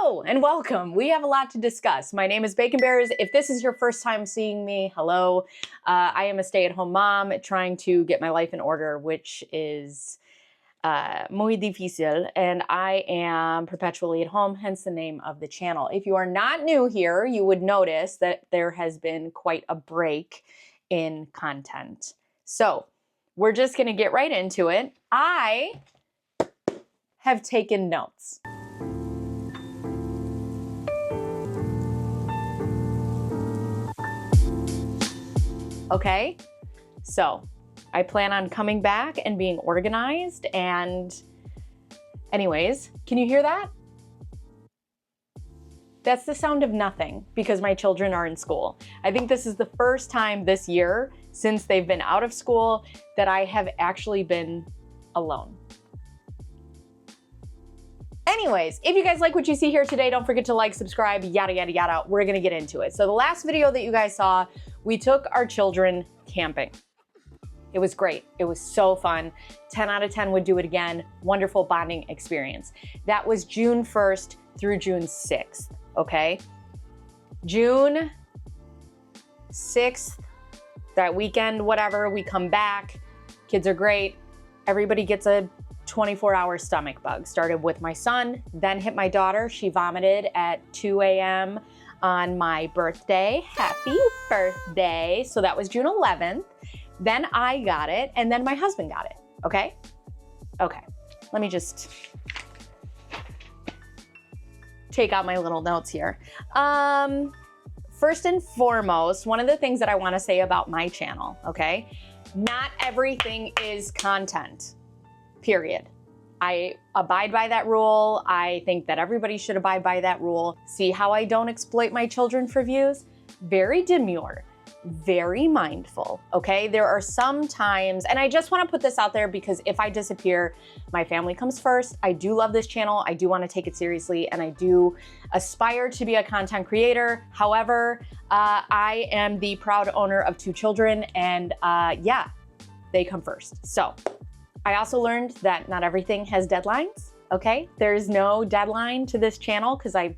Hello and welcome. We have a lot to discuss. My name is Bacon Bears. If this is your first time seeing me, hello. I am a stay-at-home mom trying to get my life in order, which is muy difícil, and I am perpetually at home, hence the name of the channel. If you are not new here, you would notice that there has been quite a break in content. So we're just going to get right into it. I have taken notes. Okay, so I plan on coming back and being organized, and anyways, can you hear that? That's the sound of nothing because my children are in school. I think this is the first time this year since they've been out of school that I have actually been alone. Anyways, if you guys like what you see here today, don't forget to like, subscribe, yada, yada, yada. We're gonna get into it. So the last video that you guys saw, we took our children camping. It was great. It was so fun. 10 out of 10 would do it again. Wonderful bonding experience. That was June 1st through June 6th, okay? June 6th, that weekend, whatever, we come back. Kids are great. Everybody gets a 24-hour stomach bug. Started with my son, then hit my daughter. She vomited at 2 a.m. on my birthday. Happy birthday. So that was June 11th. Then I got it, and then my husband got it, okay? Okay, let me just take out my little notes here. First and foremost, one of the things that I wanna say about my channel, okay? Not everything is content. Period. I abide by that rule. I think that everybody should abide by that rule. See how I don't exploit my children for views? Very demure, very mindful, okay? There are some times, and I just want to put this out there because if I disappear, my family comes first. I do love this channel. I do want to take it seriously, and I do aspire to be a content creator. However, I am the proud owner of 2 children, and yeah, they come first. So I also learned that not everything has deadlines, okay? There's no deadline to this channel because I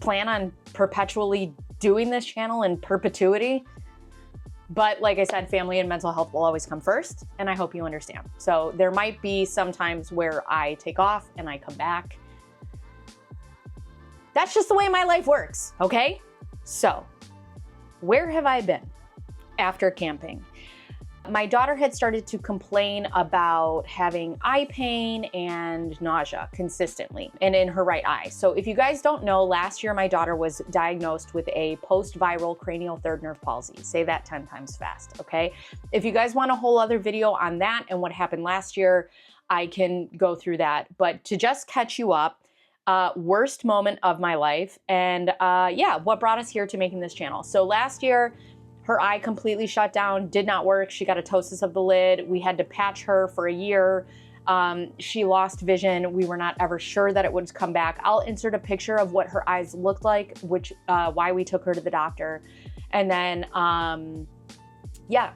plan on perpetually doing this channel in perpetuity. But like I said, family and mental health will always come first, and I hope you understand. So there might be some times where I take off and I come back. That's just the way my life works, okay? So where have I been after camping? My daughter had started to complain about having eye pain and nausea consistently, and in her right eye. So if you guys don't know, last year my daughter was diagnosed with a post-viral cranial third nerve palsy. Say that 10 times fast, okay? If you guys want a whole other video on that and what happened last year, I can go through that. But to just catch you up, worst moment of my life, and yeah, what brought us here to making this channel. So last year, her eye completely shut down, did not work. She got a ptosis of the lid. We had to patch her for a year. She lost vision. We were not ever sure that it would come back. I'll insert a picture of what her eyes looked like, which why we took her to the doctor. And then, yeah,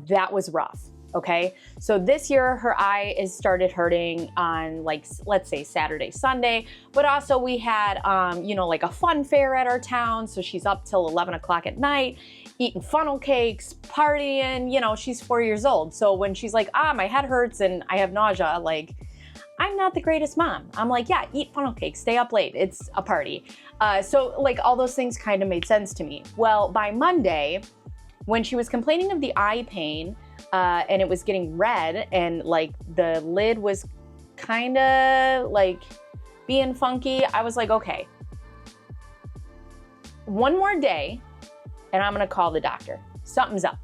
that was rough. Okay, so this year her eye is started hurting on, like, let's say Saturday, Sunday, but also we had, you know, like a fun fair at our town. So she's up till 11 o'clock at night, eating funnel cakes, partying, you know, she's 4 years old. So when she's like, my head hurts and I have nausea, like, I'm not the greatest mom. I'm like, yeah, eat funnel cakes, stay up late, it's a party. So like all those things kind of made sense to me. Well, by Monday, when she was complaining of the eye pain, and it was getting red and like the lid was kind of like being funky, I was like, okay, one more day and I'm gonna call the doctor. Something's up,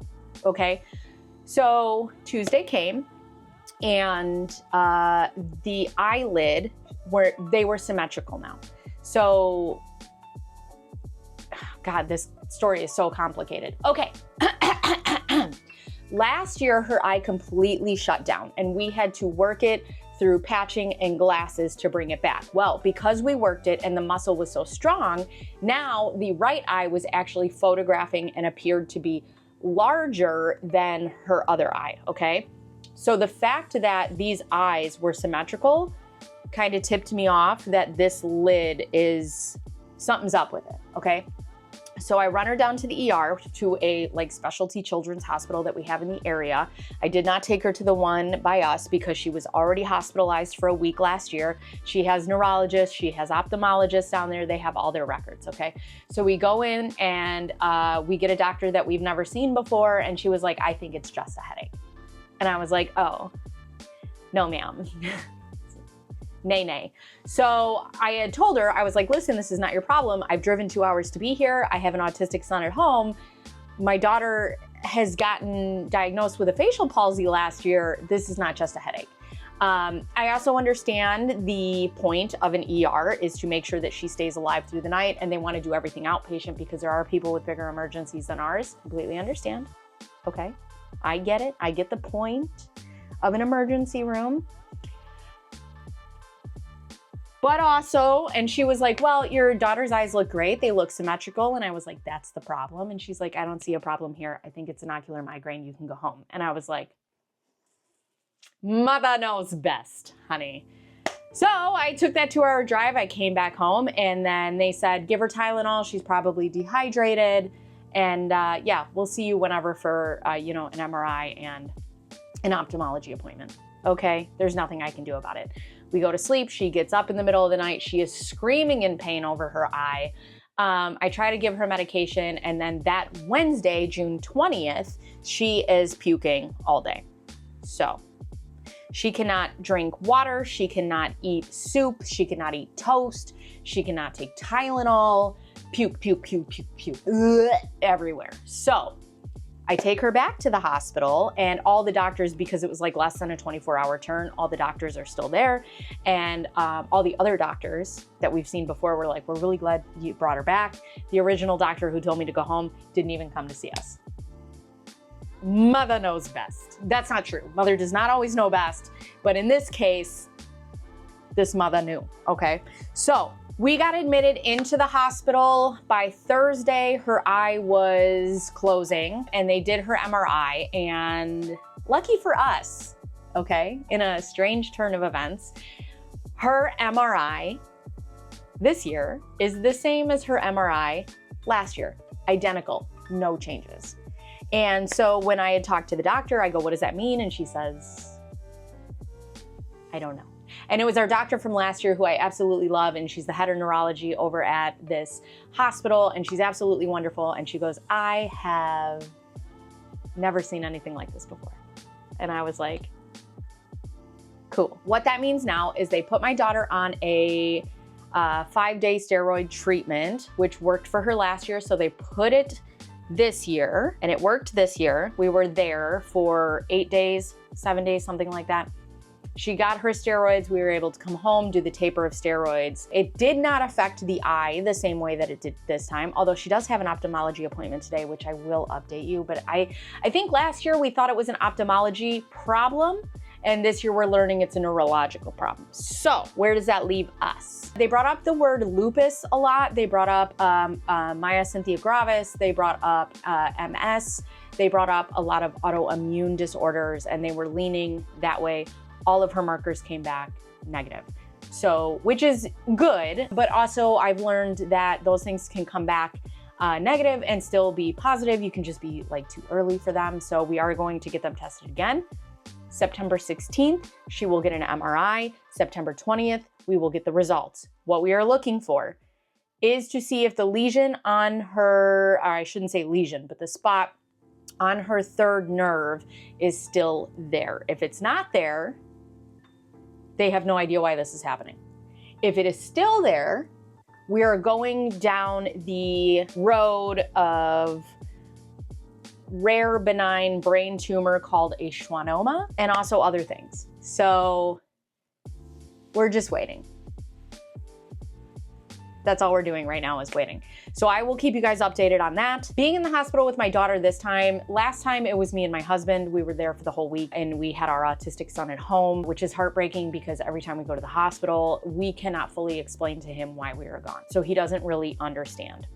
okay? So Tuesday came and the eyelid, they were symmetrical now. So, God, this story is so complicated. Okay. Last year, her eye completely shut down and we had to work it through patching and glasses to bring it back. Well, because we worked it and the muscle was so strong, now the right eye was actually photographing and appeared to be larger than her other eye, okay? So the fact that these eyes were symmetrical kind of tipped me off that this lid something's up with it, okay? So I run her down to the ER, to a specialty children's hospital that we have in the area. I did not take her to the one by us because she was already hospitalized for a week last year. She has neurologists, she has ophthalmologists down there. They have all their records, okay? So we go in and we get a doctor that we've never seen before. And she was like, I think it's just a headache. And I was like, oh, no, ma'am. Nay. So I had told her, I was like, listen, this is not your problem. I've driven 2 hours to be here. I have an autistic son at home. My daughter has gotten diagnosed with a facial palsy last year. This is not just a headache. I also understand the point of an ER is to make sure that she stays alive through the night, and they want to do everything outpatient because there are people with bigger emergencies than ours. Completely understand. Okay. I get it. I get the point of an emergency room. But also, and she was like, well, your daughter's eyes look great. They look symmetrical. And I was like, that's the problem. And she's like, I don't see a problem here. I think it's an ocular migraine. You can go home. And I was like, mother knows best, honey. So I took that 2-hour drive. I came back home and then they said, give her Tylenol. She's probably dehydrated. And yeah, we'll see you whenever for, an MRI and an ophthalmology appointment. Okay, there's nothing I can do about it. We go to sleep. She gets up in the middle of the night. She is screaming in pain over her eye. I try to give her medication. And then that Wednesday, June 20th, she is puking all day. So she cannot drink water. She cannot eat soup. She cannot eat toast. She cannot take Tylenol. Puke, ugh, everywhere. So I take her back to the hospital and all the doctors, because it was less than a 24-hour turn, all the doctors are still there. And all the other doctors that we've seen before were like, we're really glad you brought her back. The original doctor who told me to go home didn't even come to see us. Mother knows best. That's not true. Mother does not always know best. But in this case, this mother knew, okay? So we got admitted into the hospital. By Thursday, her eye was closing and they did her MRI, and lucky for us, okay, in a strange turn of events, her MRI this year is the same as her MRI last year, identical, no changes. And so when I had talked to the doctor, I go, what does that mean? And she says, I don't know. And it was our doctor from last year who I absolutely love, and she's the head of neurology over at this hospital, and she's absolutely wonderful. And she goes, I have never seen anything like this before. And I was like, cool. What that means now is they put my daughter on a 5-day steroid treatment, which worked for her last year. So they put it this year, and it worked this year. We were there for 8 days, 7 days, something like that. She got her steroids. We were able to come home, do the taper of steroids. It did not affect the eye the same way that it did this time, although she does have an ophthalmology appointment today, which I will update you. But I think last year we thought it was an ophthalmology problem, and this year we're learning it's a neurological problem. So where does that leave us? They brought up the word lupus a lot. They brought up myasthenia gravis. They brought up MS. They brought up a lot of autoimmune disorders, and they were leaning that way. All of her markers came back negative. So, which is good, but also I've learned that those things can come back negative and still be positive. You can just be too early for them. So we are going to get them tested again. September 16th, she will get an MRI. September 20th, we will get the results. What we are looking for is to see if the lesion on her, or I shouldn't say lesion, but the spot on her third nerve is still there. If it's not there, they have no idea why this is happening. If it is still there, we are going down the road of rare benign brain tumor called a schwannoma, and also other things. So we're just waiting. That's all we're doing right now is waiting. So I will keep you guys updated on that. Being in the hospital with my daughter this time, last time it was me and my husband. We were there for the whole week, and we had our autistic son at home, which is heartbreaking because every time we go to the hospital, we cannot fully explain to him why we were gone. So he doesn't really understand.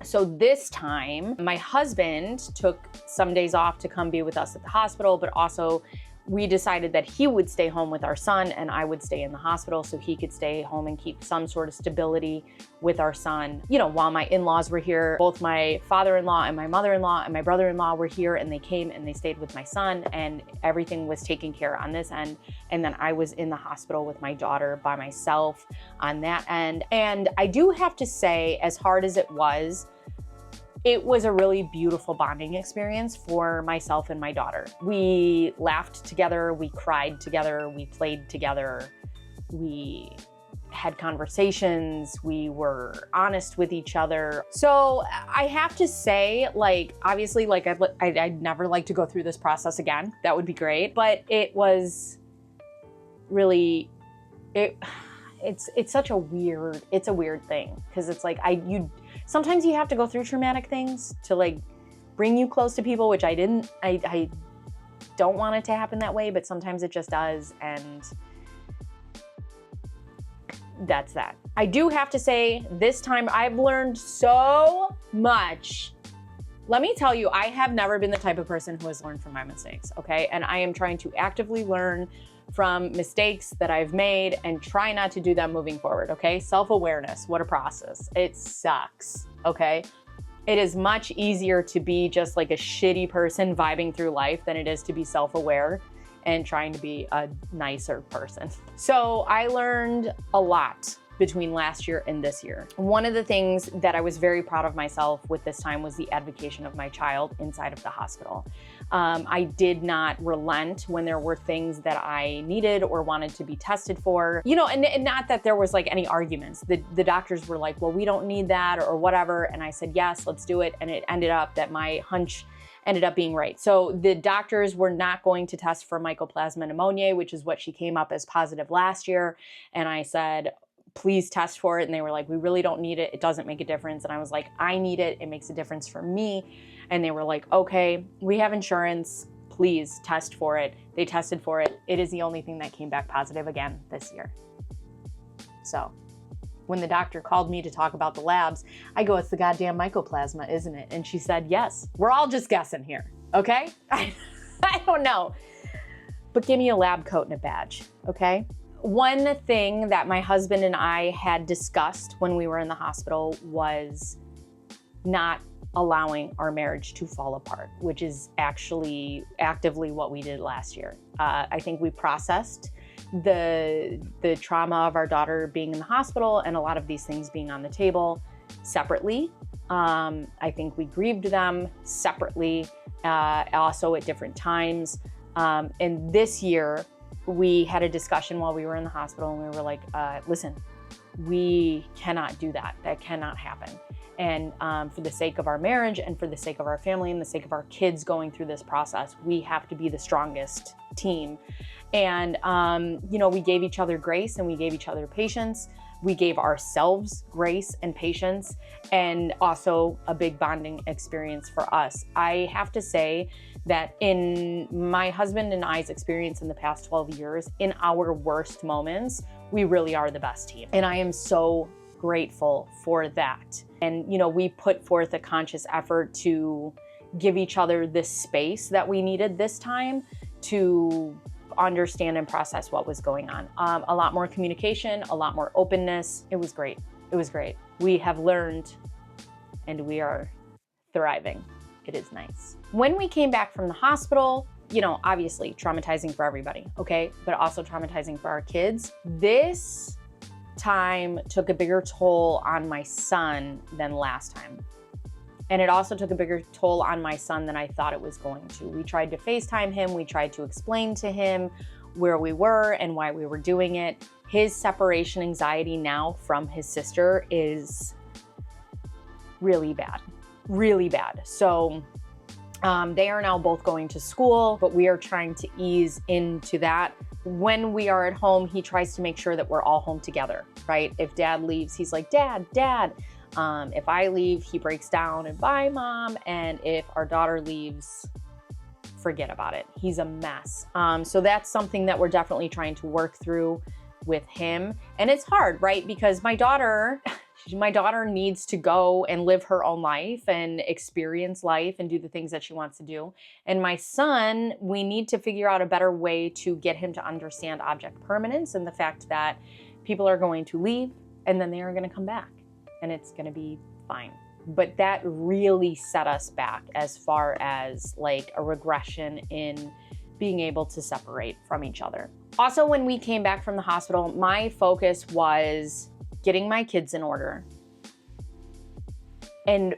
So this time, my husband took some days off to come be with us at the hospital, but also we decided that he would stay home with our son and I would stay in the hospital so he could stay home and keep some sort of stability with our son. You know, while my in-laws were here, both my father-in-law and my mother-in-law and my brother-in-law were here, and they came and they stayed with my son, and everything was taken care of on this end. And then I was in the hospital with my daughter by myself on that end. And I do have to say, as hard as it was a really beautiful bonding experience for myself and my daughter. We laughed together, we cried together, we played together, we had conversations, we were honest with each other. So I have to say, like, obviously, like, I'd never like to go through this process again. That would be great. But it was really, it's such a weird, it's a weird thing. Cause it's like, sometimes you have to go through traumatic things to like bring you close to people, which I didn't. I don't want it to happen that way, but sometimes it just does, and that's that. I do have to say, this time I've learned so much. Let me tell you, I have never been the type of person who has learned from my mistakes, okay? And I am trying to actively learn from mistakes that I've made and try not to do them moving forward, okay? Self-awareness, what a process. It sucks, okay? It is much easier to be just like a shitty person vibing through life than it is to be self-aware and trying to be a nicer person. So I learned a lot between last year and this year. One of the things that I was very proud of myself with this time was the advocacy of my child inside of the hospital. I did not relent when there were things that I needed or wanted to be tested for, you know, and not that there was like any arguments. The doctors were like, well, we don't need that or whatever. And I said, yes, let's do it. And it ended up that my hunch ended up being right. So the doctors were not going to test for Mycoplasma pneumoniae, which is what she came up as positive last year. And I said, please test for it. And they were like, we really don't need it. It doesn't make a difference. And I was like, I need it. It makes a difference for me. And they were like, okay, we have insurance. Please test for it. They tested for it. It is the only thing that came back positive again this year. So when the doctor called me to talk about the labs, I go, it's the goddamn mycoplasma, isn't it? And she said, yes, we're all just guessing here. Okay. I don't know, but give me a lab coat and a badge. Okay. One thing that my husband and I had discussed when we were in the hospital was not allowing our marriage to fall apart, which is actually actively what we did last year. I think we processed the trauma of our daughter being in the hospital and a lot of these things being on the table separately. I think we grieved them separately, also at different times. And this year, we had a discussion while we were in the hospital, and we were like, listen, we cannot do that. That cannot happen. And for the sake of our marriage and for the sake of our family and the sake of our kids going through this process, we have to be the strongest team. And, you know, we gave each other grace and we gave each other patience. We gave ourselves grace and patience, and also a big bonding experience for us. I have to say that in my husband and I's experience in the past 12 years, in our worst moments, we really are the best team. And I am so grateful for that. And, you know, we put forth a conscious effort to give each other this space that we needed this time to understand and process what was going on. A lot more communication, a lot more openness. It was great. It was great. We have learned and we are thriving. It is nice. When we came back from the hospital, you know, obviously traumatizing for everybody, okay? But also traumatizing for our kids. This time took a bigger toll on my son than last time. And it also took a bigger toll on my son than I thought it was going to. We tried to FaceTime him. We tried to explain to him where we were and why we were doing it. His separation anxiety now from his sister is really bad, really bad. So they are now both going to school, but we are trying to ease into that. When we are at home, he tries to make sure that we're all home together, right? If dad leaves, he's like, Dad. If I leave, he breaks down and bye, Mom. And if our daughter leaves, forget about it. He's a mess. So that's something that we're definitely trying to work through with him. And it's hard, right? Because my daughter, My daughter needs to go and live her own life and experience life and do the things that she wants to do. And my son, we need to figure out a better way to get him to understand object permanence and the fact that people are going to leave and then they are going to come back and it's going to be fine. But that really set us back as far as like a regression in being able to separate from each other. Also, when we came back from the hospital, my focus was getting my kids in order and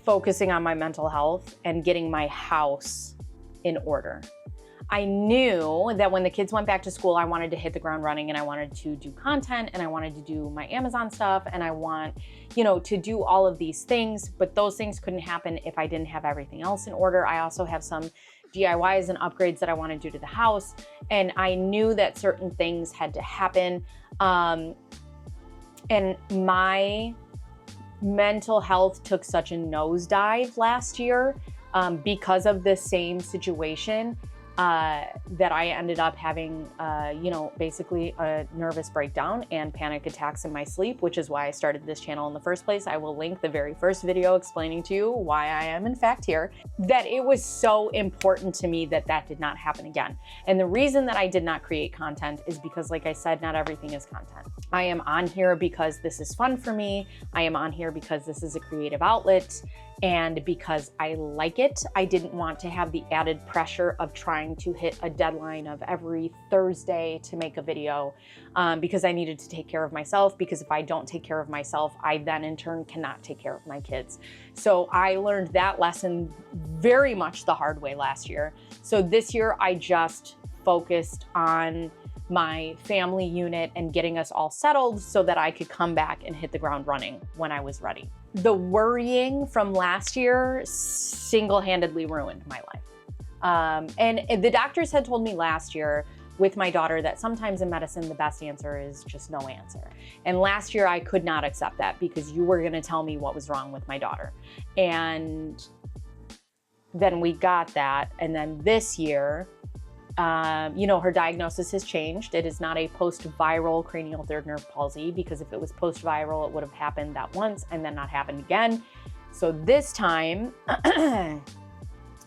focusing on my mental health and getting my house in order. I knew that when the kids went back to school, I wanted to hit the ground running and I wanted to do content and I wanted to do my Amazon stuff and I want, you know, to do all of these things, but those things couldn't happen if I didn't have everything else in order. I also have some DIYs and upgrades that I want to do to the house. And I knew that certain things had to happen. And my mental health took such a nosedive last year because of this same situation that I ended up having, you know, basically a nervous breakdown and panic attacks in my sleep, which is why I started this channel in the first place. I will link the very first video explaining to you why I am in fact here, that it was so important to me that that did not happen again. And the reason that I did not create content is because, like I said, not everything is content. I am on here because this is fun for me. I am on here because this is a creative outlet and because I like it. I didn't want to have the added pressure of trying to hit a deadline of every Thursday to make a video because I needed to take care of myself, because if I don't take care of myself, I then in turn cannot take care of my kids. So I learned that lesson very much the hard way last year. So this year I just focused on my family unit and getting us all settled so that I could come back and hit the ground running when I was ready. The worrying from last year single-handedly ruined my life. And the doctors had told me last year with my daughter that sometimes in medicine, the best answer is just no answer. And last year I could not accept that because you were gonna tell me what was wrong with my daughter. And then we got that. And then this year, you know, her diagnosis has changed. It is not a post-viral cranial third nerve palsy, because if it was post-viral, it would have happened that once and then not happened again. So this time,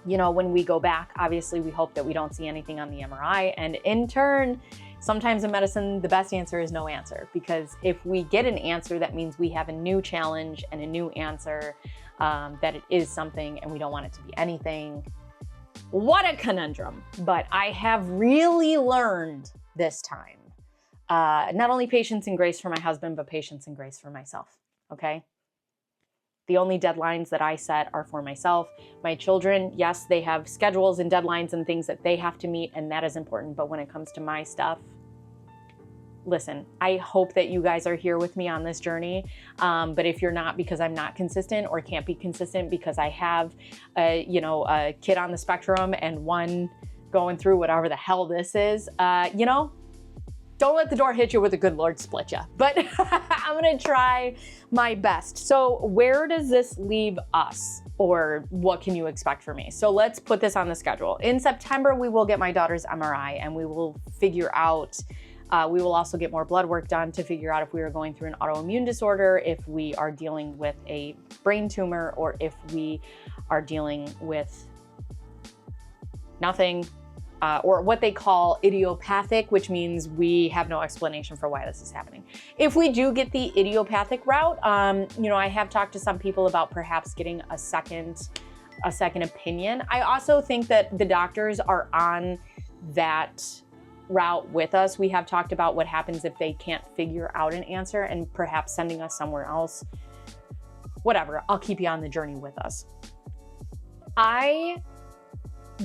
you know, when we go back, obviously we hope that we don't see anything on the MRI. And in turn, sometimes in medicine, the best answer is no answer, because if we get an answer, that means we have a new challenge and a new answer, that it is something and we don't want it to be anything. What a conundrum. But I have really learned this time, not only patience and grace for my husband, but patience and grace for myself, okay? The only deadlines that I set are for myself. My children, yes, they have schedules and deadlines and things that they have to meet, and that is important. But when it comes to my stuff, listen, I hope that you guys are here with me on this journey. But if you're not, because I'm not consistent or can't be consistent because I have a kid on the spectrum and one going through whatever the hell this is, you know, don't let the door hit you with a good Lord split you. But I'm gonna try my best. So where does this leave us? Or what can you expect from me? So let's put this on the schedule. In September, we will get my daughter's MRI and we will figure out, we will also get more blood work done to figure out if we are going through an autoimmune disorder, if we are dealing with a brain tumor, or if we are dealing with nothing, or what they call idiopathic, which means we have no explanation for why this is happening. If we do get the idiopathic route, you know, I have talked to some people about perhaps getting a second opinion. I also think that the doctors are on that route with us. We have talked about what happens if they can't figure out an answer and perhaps sending us somewhere else. Whatever, I'll keep you on the journey with us. I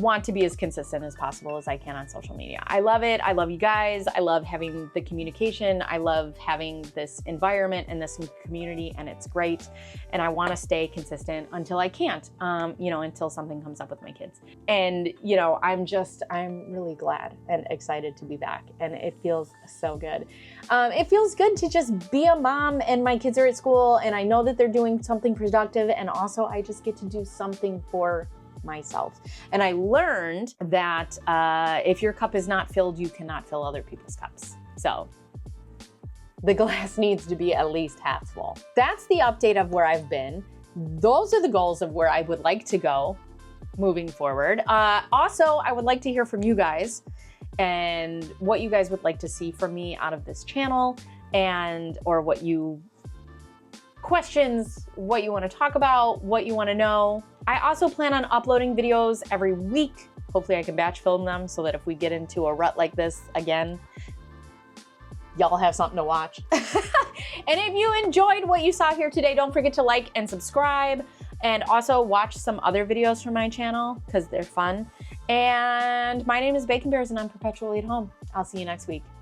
want to be as consistent as possible as I can on social media. I love it. I love you guys. I love having the communication. I love having this environment and this community, and it's great. And I want to stay consistent until I can't, you know, until something comes up with my kids. And, you know, I'm really glad and excited to be back, and it feels so good. It feels good to just be a mom and my kids are at school and I know that they're doing something productive, and also I just get to do something for myself. And I learned that if your cup is not filled, you cannot fill other people's cups. So the glass needs to be at least half full. That's the update of where I've been. Those are the goals of where I would like to go moving forward. Also, I would like to hear from you guys and what you guys would like to see from me out of this channel, and or what you questions, what you want to talk about, what you want to know. I also plan on uploading videos every week. Hopefully I can batch film them so that if we get into a rut like this again, y'all have something to watch. And if you enjoyed what you saw here today, don't forget to like and subscribe, and also watch some other videos from my channel because they're fun. And my name is Bacon Bears and I'm perpetually at home. I'll see you next week.